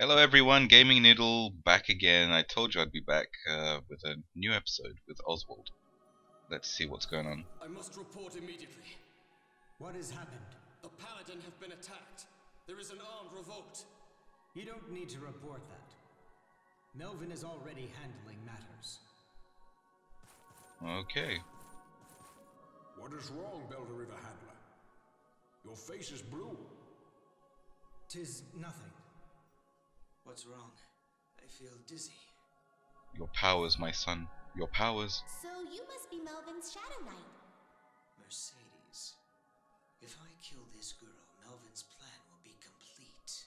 Hello everyone, Gaming Noodle back again. I told you I'd be back with a new episode with Oswald. Let's see what's going on. I must report immediately. What has happened? The Paladin have been attacked. There is an armed revolt. You don't need to report that. Melvin is already handling matters. Okay. What is wrong, Belder River Handler? Your face is blue. 'Tis nothing. What's wrong? I feel dizzy. Your powers, my son. Your powers. So you must be Melvin's Shadow Knight. Mercedes. If I kill this girl, Melvin's plan will be complete.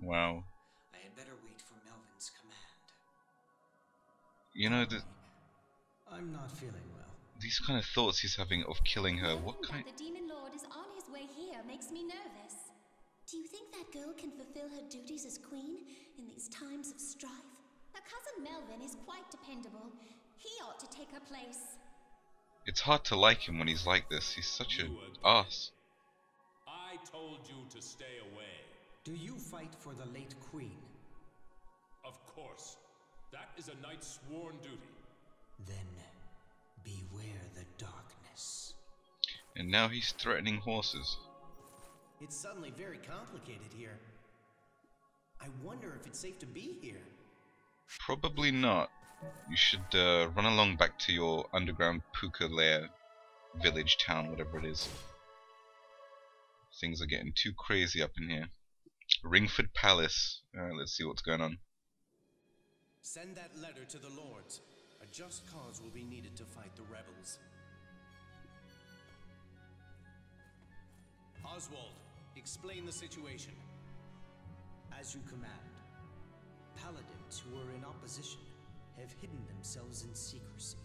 Wow. I had better wait for Melvin's command. You know, I'm not feeling well. these kind of thoughts he's having of killing her. What Knowing kind... that the Demon Lord is on his way here makes me nervous. Do you think that girl can fulfill her duties as queen in these times of strife? Her cousin Melvin is quite dependable. He ought to take her place. It's hard to like him when he's like this. He's such an ass. I told you to stay away. Do you fight for the late queen? Of course. That is a knight's sworn duty. Then beware the darkness. And now he's threatening horses. It's suddenly very complicated here. I wonder if it's safe to be here. Probably not. You should run along back to your underground puka lair, village, town, whatever it is. Things are getting too crazy up in here. Ringford Palace. Let's see what's going on. Send that letter to the lords. A just cause will be needed to fight the rebels. Oswald, explain the situation. As you command. Paladins who are in opposition have hidden themselves in secrecy.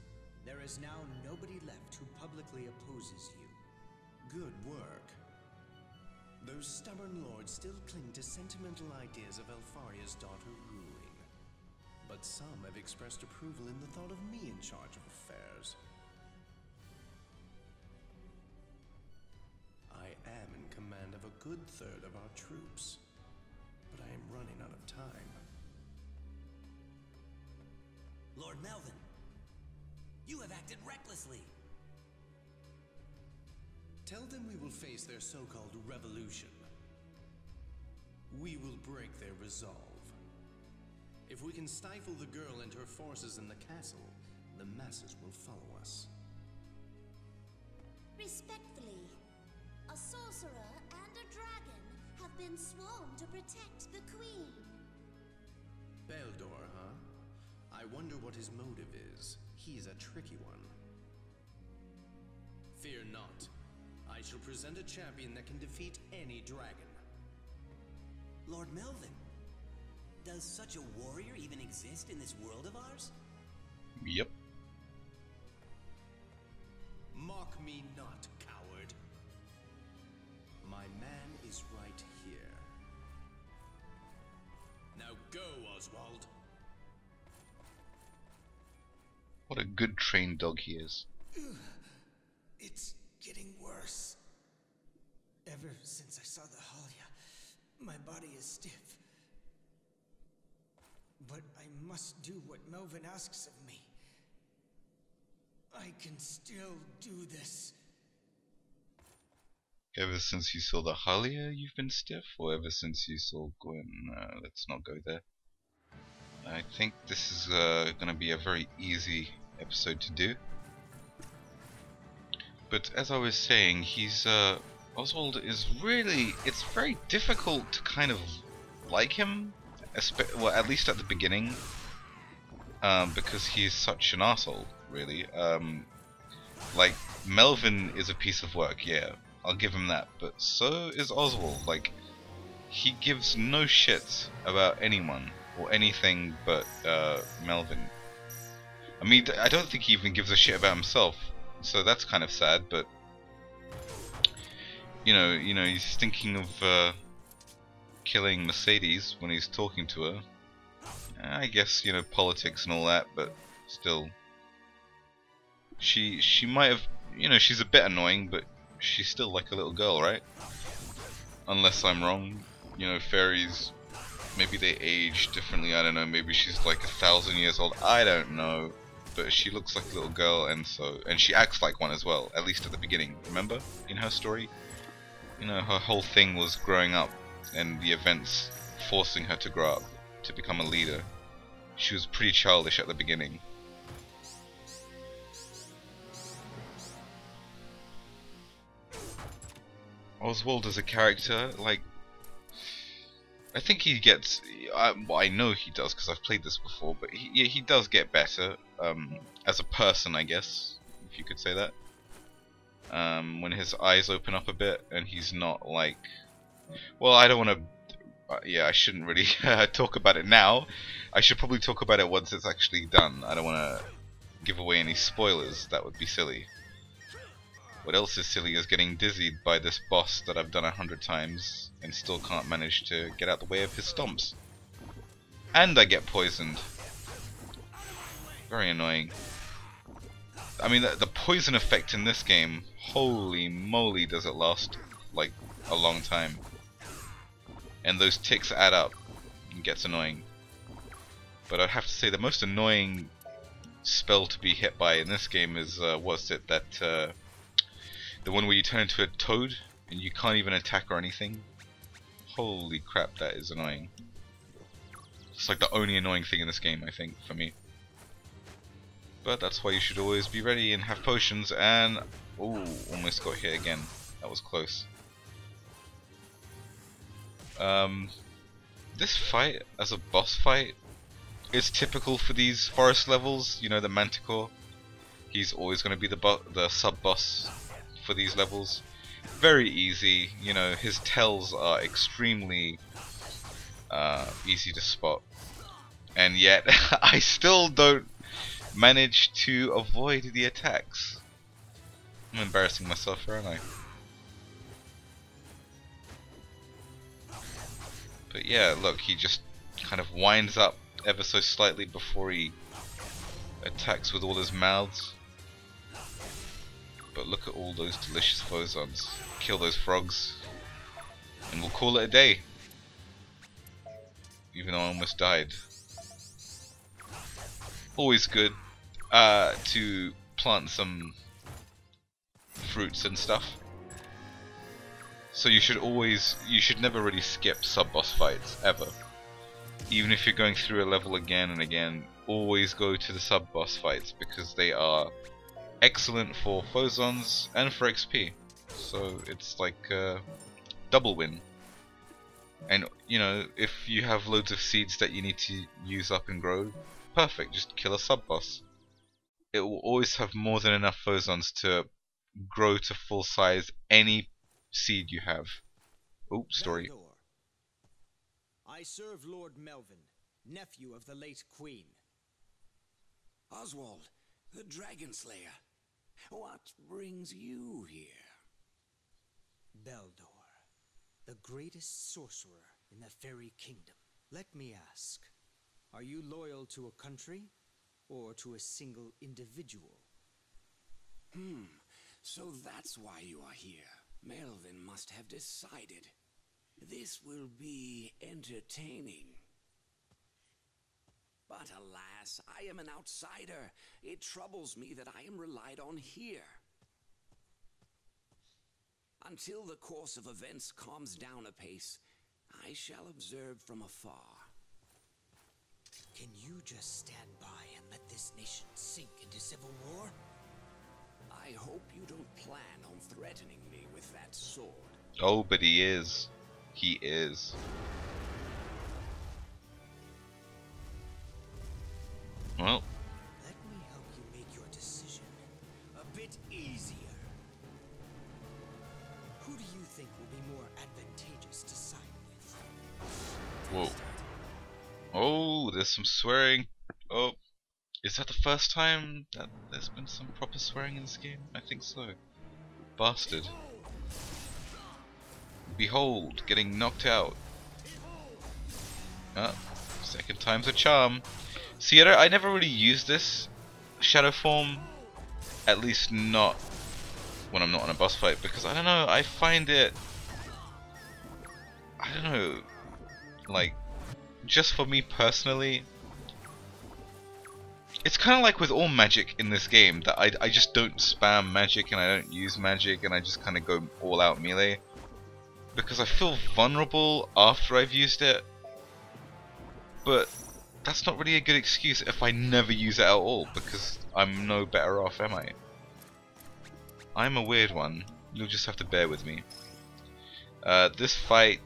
There is now nobody left who publicly opposes you. Good work. Those stubborn lords still cling to sentimental ideas of Elfaria's daughter ruling. But some have expressed approval in the thought of me in charge of affairs. I am in command of a good third of our troops, but I am running out of time. Lord Melvin, you have acted recklessly. Tell them we will face their so-called revolution. We will break their resolve. If we can stifle the girl and her forces in the castle, the masses will follow us. Respectfully, a sorcerer and a dragon have been sworn to protect the queen. Beldor, huh? I wonder what his motive is. He's a tricky one. Fear not. I shall present a champion that can defeat any dragon. Lord Melvin, does such a warrior even exist in this world of ours? Yep. Mock me not, coward. My man is right here. Now go, Oswald. What a good trained dog he is. It's getting worse. Ever since I saw the Halia, my body is stiff. But I must do what Melvin asks of me. I can still do this. Ever since you saw the Halia, you've been stiff? Or ever since you saw Gwen? Let's not go there. I think this is going to be a very easy episode to do. But as I was saying, Oswald is really... It's very difficult to kind of like him. Well, at least at the beginning. Because he's such an arsehole, really. Like, Melvin is a piece of work, yeah. I'll give him that. But so is Oswald. Like, he gives no shit about anyone or anything but Melvin. I mean, I don't think he even gives a shit about himself. So that's kind of sad, but you know, he's thinking of killing Mercedes when he's talking to her. I guess, politics and all that, but still, she might have, she's a bit annoying, but she's still like a little girl, right? Unless I'm wrong, fairies Maybe they age differently, I don't know, maybe she's like 1,000 years old, I don't know. But she looks like a little girl, and she acts like one as well, at least at the beginning, remember? In her story? You know, her whole thing was growing up, and the events forcing her to grow up, to become a leader. She was pretty childish at the beginning. Oswald as a character, like, I think he gets, well, I know he does because I've played this before, but he does get better as a person, I guess, if you could say that. When his eyes open up a bit and he's not like, well, I don't want to, yeah, I shouldn't really talk about it now. I should probably talk about it once it's actually done. I don't want to give away any spoilers, that would be silly. What else is silly is getting dizzied by this boss that I've done 100 times and still can't manage to get out the way of his stomps. And I get poisoned. Very annoying. I mean, the poison effect in this game, holy moly, does it last like a long time. And those ticks add up and gets annoying. But I'd have to say the most annoying spell to be hit by in this game is, what's it, that the one where you turn into a toad and you can't even attack or anything. Holy crap, that is annoying. It's like the only annoying thing in this game, I think, for me. But that's why you should always be ready and have potions, and ooh, almost got hit again. That was close. This fight as a boss fight is typical for these forest levels. You know, the Manticore. He's always going to be the sub-boss for these levels. Very easy, you know, his tells are extremely easy to spot, and yet I still don't manage to avoid the attacks. I'm embarrassing myself here, aren't I? But yeah, look, he just kind of winds up ever so slightly before he attacks with all his mouths. But look at all those delicious phosons. Kill those frogs, and we'll call it a day. Even though I almost died. Always good to plant some fruits and stuff. So you should never really skip sub-boss fights, ever. Even if you're going through a level again and again, always go to the sub-boss fights, because they are excellent for phosons and for XP. So it's like a double win. And you know, if you have loads of seeds that you need to use up and grow, perfect, just kill a sub-boss. It will always have more than enough phosons to grow to full size any seed you have. Oops, story. Valdor. I serve Lord Melvin, nephew of the late Queen. Oswald, the Dragon Slayer. What brings you here? Beldor, the greatest sorcerer in the Fairy Kingdom. Let me ask, are you loyal to a country or to a single individual? So that's why you are here. Melvin must have decided. This will be entertaining. But alas, I am an outsider. It troubles me that I am relied on here. Until the course of events calms down apace, I shall observe from afar. Can you just stand by and let this nation sink into civil war? I hope you don't plan on threatening me with that sword. Oh, but he is. He is. Well. Let me help you make your decision a bit easier. Who do you think will be more advantageous to side with? Whoa. Oh, there's some swearing. Oh, is that the first time that there's been some proper swearing in this game? I think so. Bastard. Behold, getting knocked out. Second time's a charm. See, I never really used this shadow form, at least not when I'm not in a boss fight, because I don't know, I find it, I don't know, like, just for me personally, it's kind of like with all magic in this game, that I just don't spam magic and I don't use magic and I just kind of go all out melee. Because I feel vulnerable after I've used it. But that's not really a good excuse if I never use it at all, because I'm no better off, am I? I'm a weird one. You'll just have to bear with me. This fight,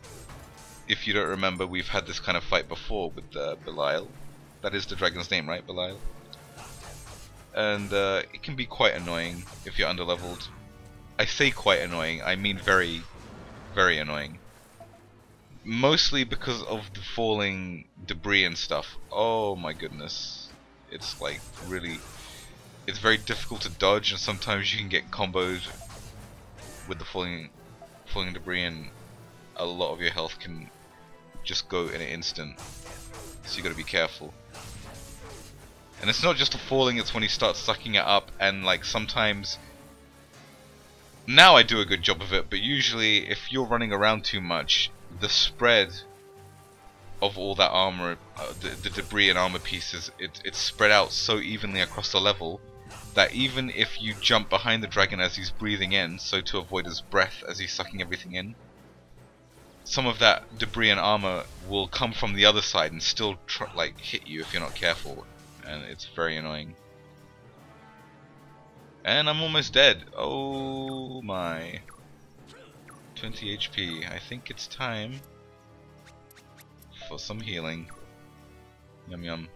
if you don't remember, we've had this kind of fight before with Belial. That is the dragon's name, right? Belial? And it can be quite annoying if you're underleveled. I say quite annoying, I mean very, very annoying. Mostly because of the falling debris and stuff. Oh my goodness. It's like really... It's very difficult to dodge, and sometimes you can get comboed with the falling debris and a lot of your health can just go in an instant. So you gotta be careful. And it's not just the falling, it's when you start sucking it up, and like sometimes... Now I do a good job of it, but usually if you're running around too much, the spread of all that armor, the debris and armor pieces, it's spread out so evenly across the level that even if you jump behind the dragon as he's breathing in, so to avoid his breath as he's sucking everything in, some of that debris and armor will come from the other side and still like hit you if you're not careful, and it's very annoying. And I'm almost dead. Oh my. 20 HP. I think it's time for some healing. Yum yum.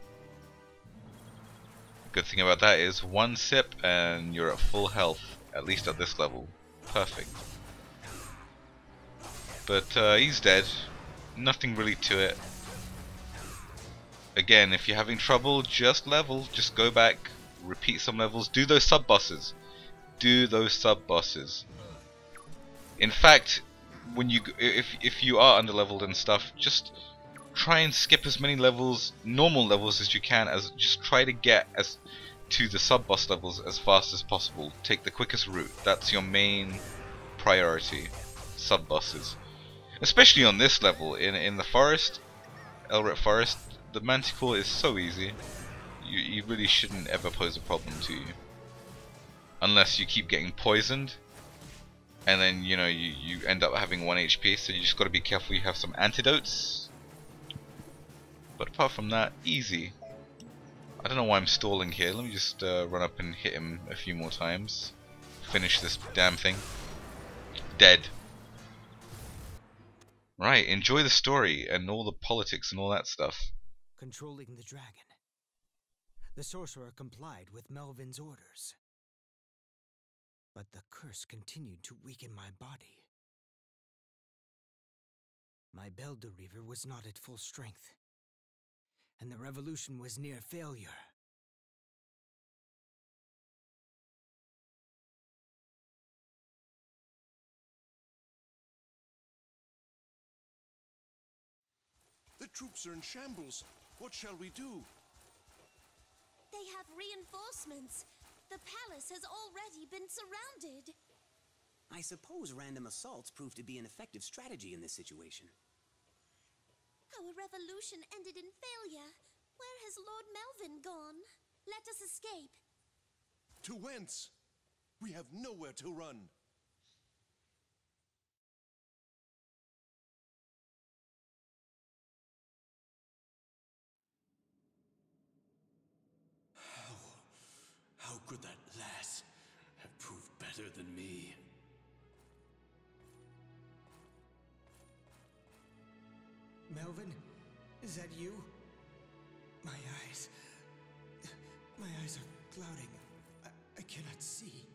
Good thing about that is one sip and you're at full health, at least at this level. Perfect. But he's dead. Nothing really to it. Again, if you're having trouble, just level. Just go back, repeat some levels, do those sub-bosses. Do those sub-bosses. In fact, when you if you are underleveled and stuff, just try and skip as many levels, normal levels as you can, as just try to get as to the sub-boss levels as fast as possible. Take the quickest route. That's your main priority. Sub-bosses. Especially on this level, in the forest, Elret Forest, the Manticore is so easy. You really shouldn't ever pose a problem to you. Unless you keep getting poisoned, and then you know you end up having 1 HP, so you just got to be careful you have some antidotes. But apart from that, easy. I don't know why I'm stalling here. Let me just run up and hit him a few more times. Finish this damn thing. Dead. Right, enjoy the story and all the politics and all that stuff. Controlling the dragon. The sorcerer complied with Melvin's orders. But the curse continued to weaken my body. My Belder Reaver was not at full strength, and the revolution was near failure. The troops are in shambles. What shall we do? They have reinforcements. The palace has already been surrounded. I suppose random assaults prove to be an effective strategy in this situation. Our revolution ended in failure. Where has Lord Melvin gone? Let us escape. To whence? We have nowhere to run. How could that lass have proved better than me? Melvin, is that you? My eyes are clouding. I cannot see.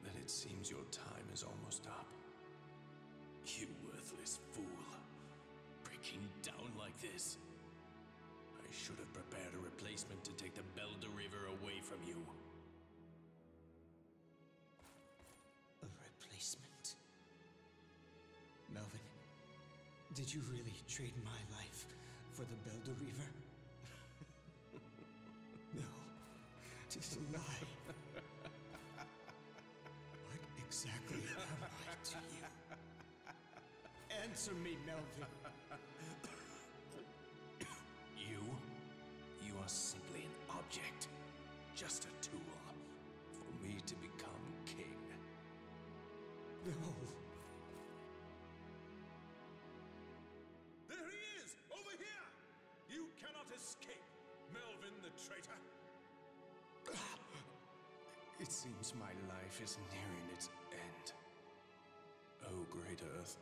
Then it seems your time is almost up. You worthless fool. Breaking down like this. I should have prepared a replacement to take the Belder River away from you. A replacement? Melvin, did you really trade my life for the Belder Reaver? No, it is a lie. What exactly am I to you? Answer me, Melvin. object, just a tool for me to become king. No. There he is! Over here! You cannot escape, Melvin the traitor! It seems my life is nearing its end. Oh, great Earth,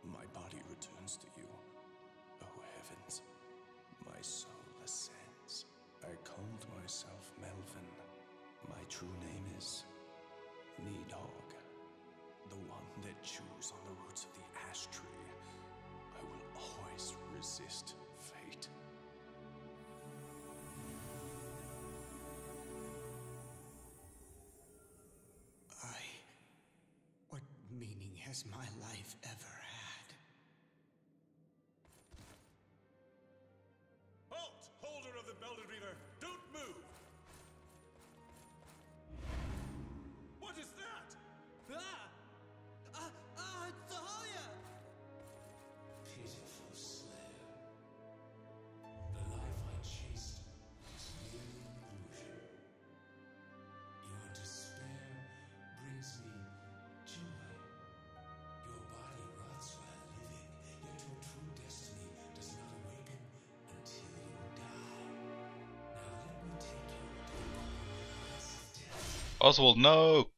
my body returns to you. Oh, heavens, my soul ascends. I called myself Melvin. My true name is Needhog, the one that chews on the roots of the ash tree. I will always resist fate. What meaning has my life ever had? Halt! Holder of the Belted Reaver, don't move! What is that? Thalia! Pitiful slayer. The life I chased was merely an illusion. Your despair brings me joy. Your body rots while living, yet your true destiny does not awaken until you die. Now let me take you to the blessed death. Oswald, no!